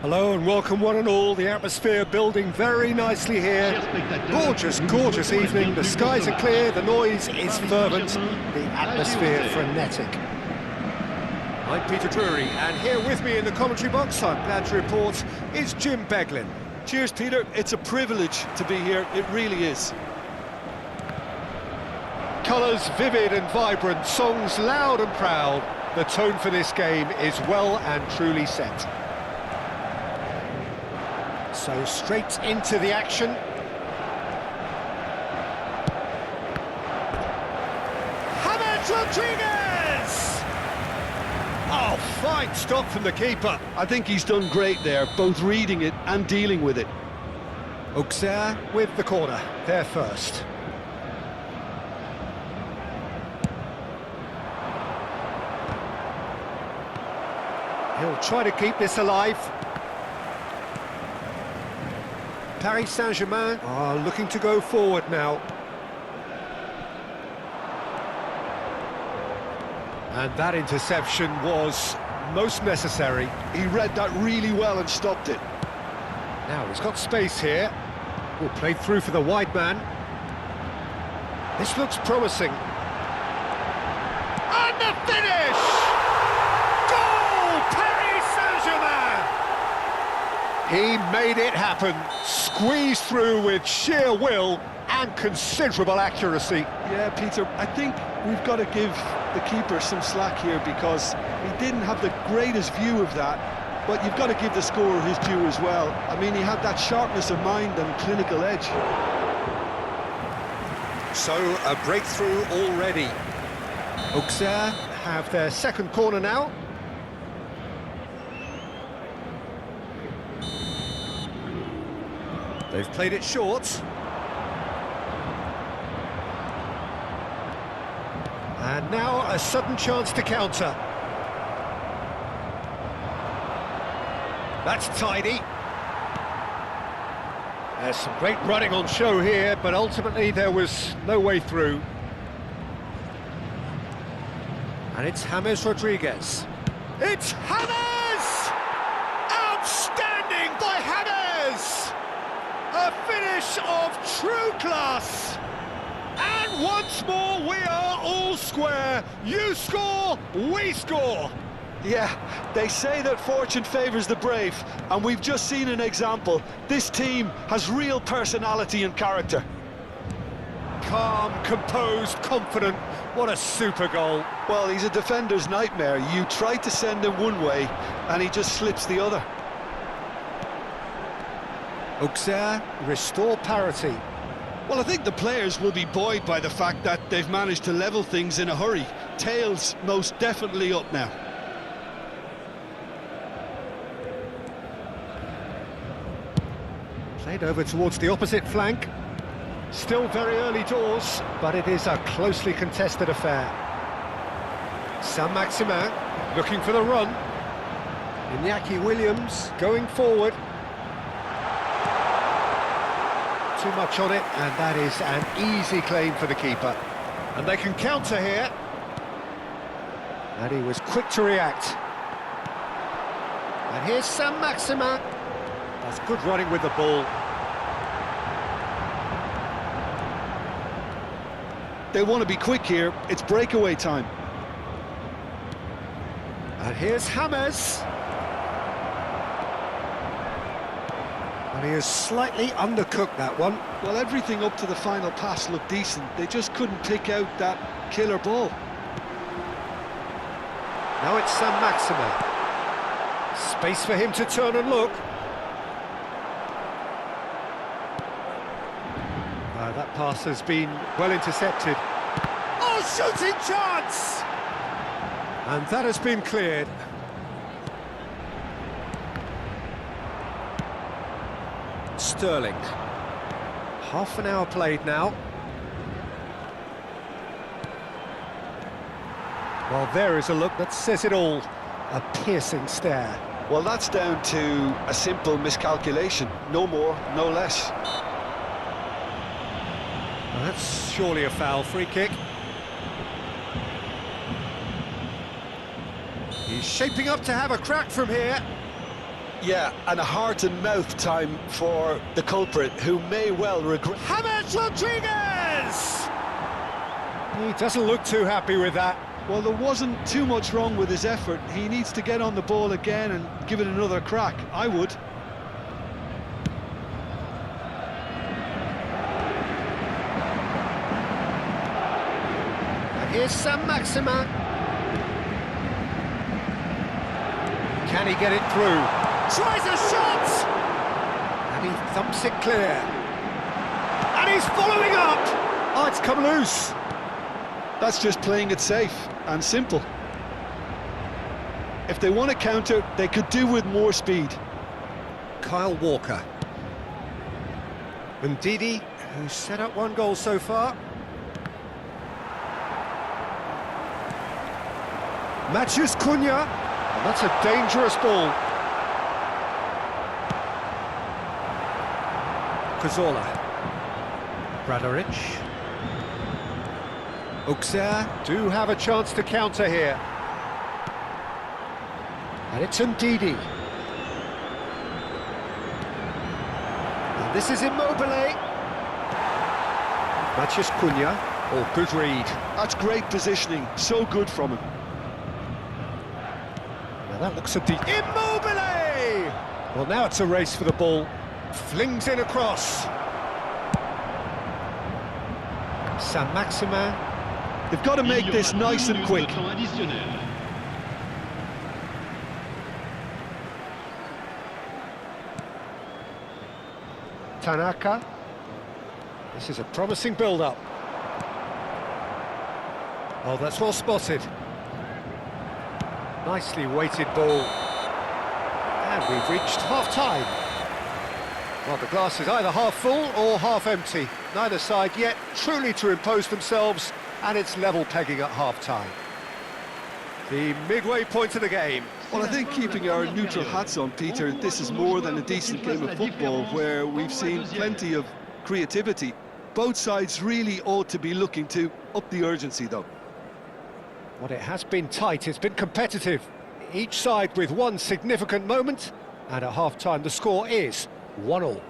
Hello and welcome one and all. The atmosphere building very nicely here. Gorgeous, gorgeous evening. The skies are clear, the noise is fervent, the atmosphere frenetic. I'm Peter Drury, and here with me in the commentary box, I'm glad to report, is Jim Beglin. Cheers, Peter. It's a privilege to be here. It really is. Colours vivid and vibrant, songs loud and proud. The tone for this game is well and truly set. So straight into the action. James Rodriguez! Oh, fine stop from the keeper. I think he's done great there, both reading it and dealing with it. Auxerre with the corner, there first. He'll try to keep this alive. Paris Saint-Germain are looking to go forward now. And that interception was most necessary. He read that really well and stopped it. Now he's got space here. Will play through for the wide man. This looks promising. And the finish! Goal! Paris Saint-Germain! He made it happen. Squeezed through with sheer will and considerable accuracy. Yeah, Peter, I think we've got to give the keeper some slack here because he didn't have the greatest view of that, but you've got to give the scorer his due as well. I mean, he had that sharpness of mind and clinical edge. So, a breakthrough already. Auxerre have their second corner now. They've played it short. And now a sudden chance to counter. That's tidy. There's some great running on show here, but ultimately there was no way through. And it's James Rodriguez. It's James! Outstanding by James! A finish of true class! And once more we are all square. You score, we score. Yeah, they say that fortune favours the brave, and we've just seen an example. This team has real personality and character. Calm, composed, confident. What a super goal. Well, he's a defender's nightmare. You try to send him one way, and he just slips the other. Auxerre restore parity. Well, I think the players will be buoyed by the fact that they've managed to level things in a hurry. Tails most definitely up now. Played over towards the opposite flank. Still very early doors, but it is a closely contested affair. Saint-Maximin looking for the run. Iñaki Williams going forward. Too much on it, and that is an easy claim for the keeper. And they can counter here. And he was quick to react. And here's Saint-Maximin. That's good running with the ball. They want to be quick here. It's breakaway time. And here's James. And he has slightly undercooked that one. Well, everything up to the final pass looked decent. They just couldn't pick out that killer ball. Now it's Saint-Maximin. Space for him to turn and look. That pass has been well intercepted. Oh, shooting chance! And that has been cleared. Sterling. Half an hour played now. Well, there is a look that says it all. A piercing stare. Well, that's down to a simple miscalculation. No more, no less. Well, that's surely a foul. Free kick. He's shaping up to have a crack from here. Yeah, and a heart and mouth time for the culprit, who may well regret... James Rodriguez! He doesn't look too happy with that. Well, there wasn't too much wrong with his effort. He needs to get on the ball again and give it another crack. I would. And here's Saint-Maximin. Can he get it through? Tries a shot! And he thumps it clear. And he's following up! Oh, it's come loose. That's just playing it safe and simple. If they want to counter, they could do with more speed. Kyle Walker. And Didi, who's set up one goal so far. Matheus Cunha. And that's a dangerous ball. Cazorla. Bradaric. Auxerre do have a chance to counter here. And it's Ndidi. And this is Immobile. Matheus Cunha. Oh, good read. That's great positioning. So good from him. Now that looks at the... Immobile! Well, now it's a race for the ball. Flings in across. Saint-Maximin. They've got to make this nice and quick. Tanaka. This is a promising build-up. Oh, that's well spotted. Nicely weighted ball. And we've reached half-time. Well, the glass is either half full or half empty. Neither side yet truly to impose themselves, and it's level pegging at half-time. The midway point of the game. Well, I think keeping our neutral hats on, Peter, this is more than a decent game of football where we've seen plenty of creativity. Both sides really ought to be looking to up the urgency, though. Well, it has been tight, it's been competitive. Each side with one significant moment, and at half-time the score is 1-1.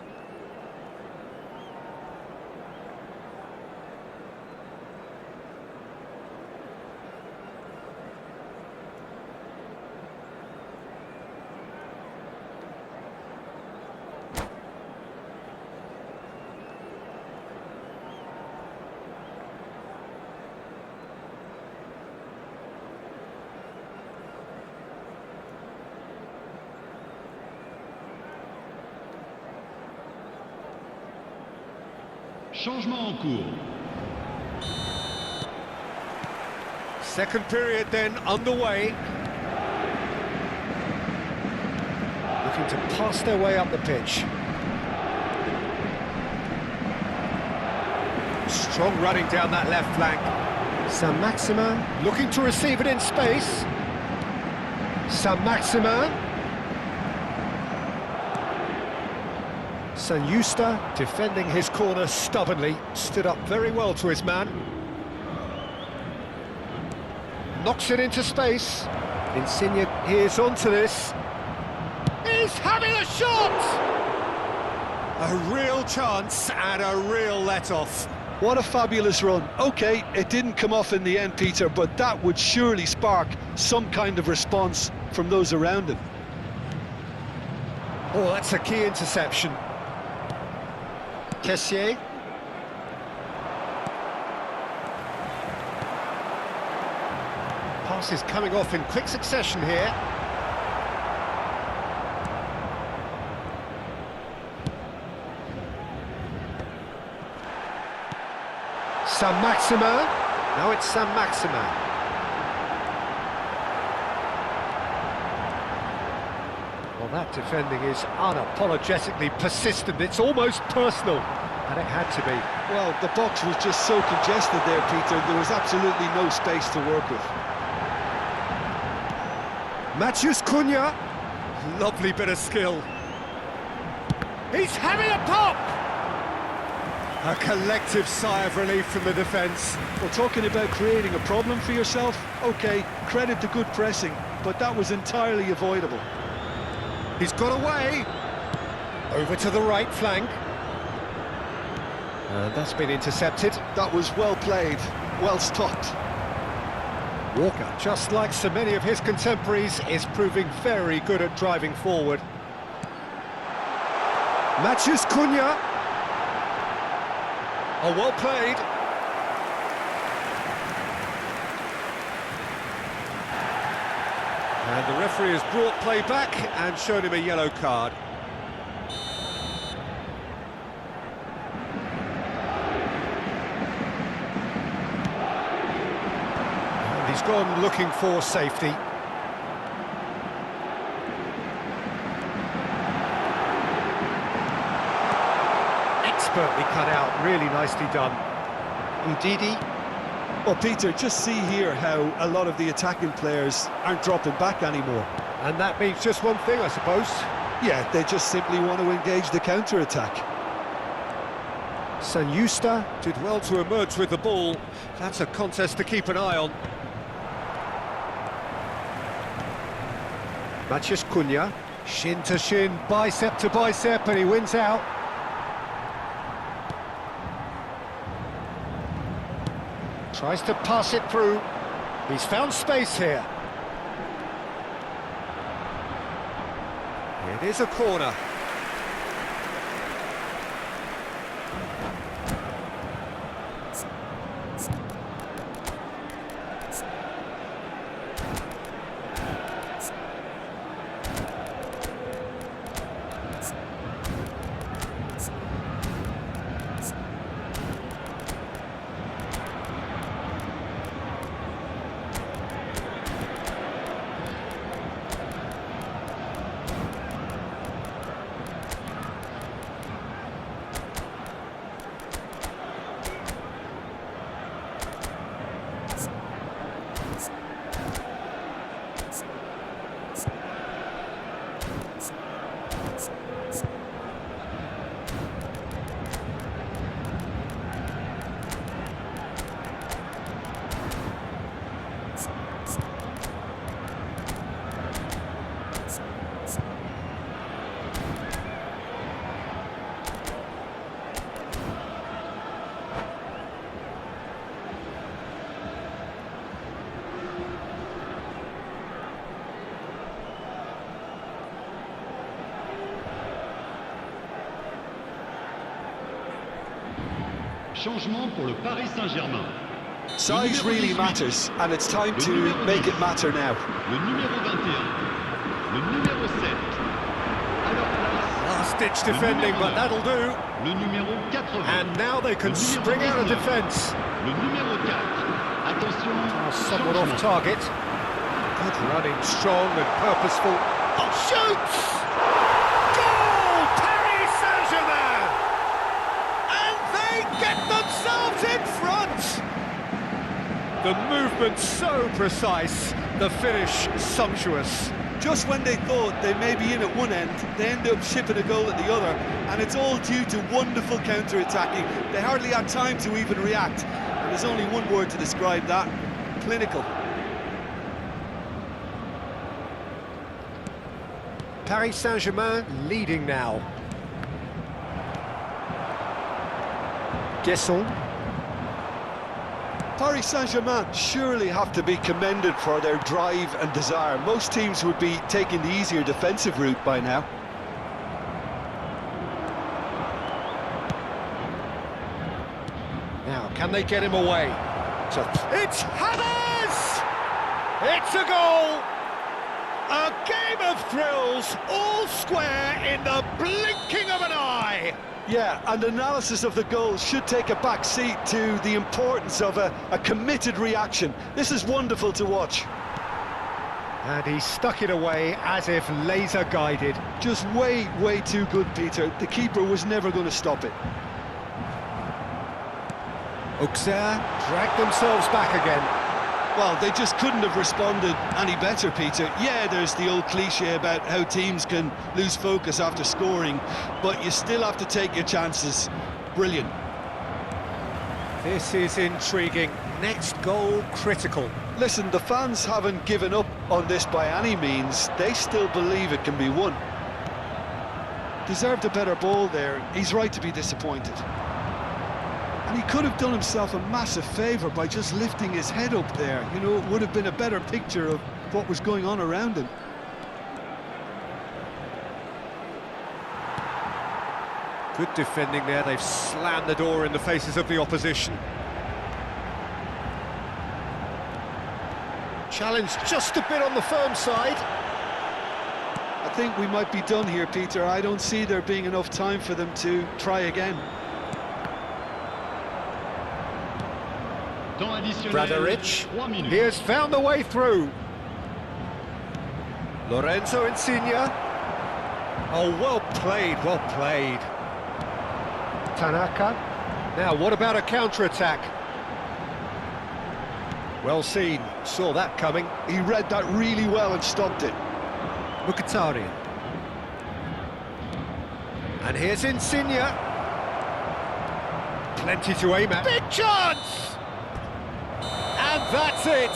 Changement en cours. Second period then underway. Looking to pass their way up the pitch. Strong running down that left flank. Saint-Maximin looking to receive it in space. Saint-Maximin. San-Justa defending his corner stubbornly, stood up very well to his man. Knocks it into space. Insigne here's onto this. He's having a shot! A real chance and a real let-off. What a fabulous run. OK, it didn't come off in the end, Peter, but that would surely spark some kind of response from those around him. Oh, that's a key interception. Kessié. Passes coming off in quick succession here. Saint-Maximin. Now it's Saint-Maximin. Well, that defending is unapologetically persistent. It's almost personal, and it had to be. Well, the box was just so congested there, Peter. There was absolutely no space to work with. Matheus Cunha. Lovely bit of skill. He's having a pop! A collective sigh of relief from the defence. Well, talking about creating a problem for yourself, OK, credit to good pressing, but that was entirely avoidable. He's got away. Over to the right flank. That's been intercepted. That was well played, well stopped. Walker, just like so many of his contemporaries, is proving very good at driving forward. Matches Cunha. Oh, well played. And the referee has brought play back and shown him a yellow card. And he's gone looking for safety. Expertly cut out, really nicely done. Ndidi. Well, Peter, just see here how a lot of the attacking players aren't dropping back anymore. And that means just one thing, I suppose. Yeah, they just simply want to engage the counter-attack. Sanyusta did well to emerge with the ball. That's a contest to keep an eye on. Matches Cunha. Shin to shin, bicep to bicep, and he wins out. Tries to pass it through. He's found space here. It is a corner. Changement pour le Paris Saint-Germain. Size really matters, and it's time to make it matter now. Le numéro 21, le numéro 7. Last-ditch defending, but that'll do. Le numéro 80. And now they can spring out of defence. Le numéro 4. Attention. Somewhat off target. Good running, strong and purposeful. Oh, shoots! Goal! Paris Saint-Germain! And they get themselves in front! The movement so precise, the finish sumptuous. Just when they thought they may be in at one end, they end up shipping a goal at the other, and it's all due to wonderful counter-attacking. They hardly had time to even react, and there's only one word to describe that: clinical. Paris Saint-Germain leading now. Guesson. Paris Saint-Germain surely have to be commended for their drive and desire. Most teams would be taking the easier defensive route by now. Now, can they get him away? It's Hammers! It's a goal! A game of thrills, all square in the blinking of an eye! Yeah, and analysis of the goal should take a back seat to the importance of a committed reaction. This is wonderful to watch. And he stuck it away as if laser-guided. Just way, way too good, Peter. The keeper was never going to stop it. Auxerre dragged themselves back again. Well, they just couldn't have responded any better, Peter. Yeah, there's the old cliche about how teams can lose focus after scoring, but you still have to take your chances. Brilliant. This is intriguing. Next goal critical. Listen, the fans haven't given up on this by any means. They still believe it can be won. Deserved a better ball there. He's right to be disappointed. And he could have done himself a massive favour by just lifting his head up there. You know, it would have been a better picture of what was going on around him. Good defending there, they've slammed the door in the faces of the opposition. Challenge just a bit on the firm side. I think we might be done here, Peter. I don't see there being enough time for them to try again. Bradaric, he has found the way through. Lorenzo Insigne. Oh, well played, well played. Tanaka. Now, what about a counter-attack? Well seen, saw that coming. He read that really well and stopped it. Mkhitaryan. And here's Insigne. Plenty to aim at. Big chance! And that's it!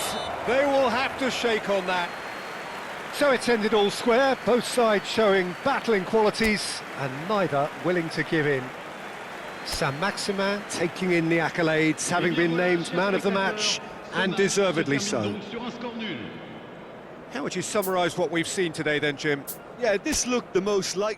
They will have to shake on that. So it's ended all square, both sides showing battling qualities and neither willing to give in. Saint-Maximin taking in the accolades, having been named man of the match, and deservedly so. How would you summarise what we've seen today then, Jim? Yeah, this looked the most like